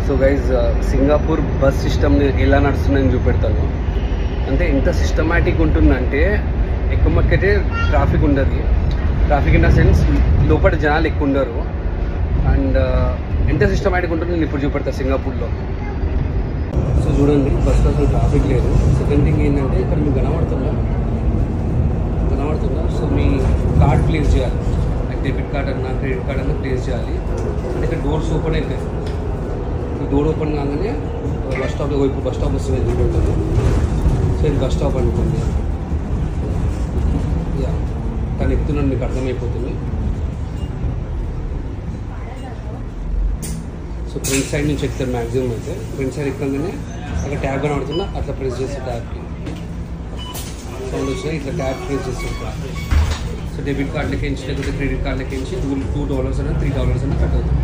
So guys Singapore bus system ఎలా నడుస్తుందని చూపెడతాను. అంటే ఎంత సిస్టమేటిక్ ఉంటుందంటే ఎక్కువక్కటే ట్రాఫిక్ ఉండదు. ట్రాఫిక్ ఇన్ ద సెన్స్ లోపల జనాలు ఎక్కువ ఉండరు. అండ్ ఎంత సిస్టమేటిక్ ఉంటుంది నేను ఇప్పుడు చూపెడతాను సింగపూర్లో. సో చూడండి, ఫస్ట్ అసలు ట్రాఫిక్ లేదు. సెకండ్ థింగ్ ఏంటంటే ఇక్కడ మీకు కనబడుతుందా. సో మీ కార్డ్ ప్లేస్ చేయాలి. లైక్ డెబిట్ కార్డ్ అన్నా క్రెడిట్ కార్డ్ అన్నా ప్లేస్ చేయాలి. అంటే ఇక్కడ డోర్స్ ఓపెన్ అవుతాయి. ఈ డోర్ ఓపెన్ కాగానే బస్ స్టాప్ ఇప్పుడు బస్ స్టాప్ వస్తుంది చూడండి. సో ఇది బస్ స్టాప్ అనుకోండి. యా కానీ ఎక్కుతున్నాను, మీకు అర్థమైపోతుంది. సో ఫ్రంట్ సైడ్ నుంచి ఎక్కుతారు మ్యాక్సిమం అయితే. ఫ్రంట్ సైడ్ ఎక్కగానే అక్కడ ట్యాబ్ కనబడుతుందా, అట్లా ప్రెస్ చేస్తే ట్యాబ్కి సౌండ్ వచ్చినా ఇట్లా ట్యాబ్ ప్రెస్ చేస్తారు. సో డెబిట్ కార్డ్ లెక్కించి లేకపోతే క్రెడిట్ కార్డ్ లెక్కించి $2 అన్నా $3 అన్నా కట్ అవుతుంది.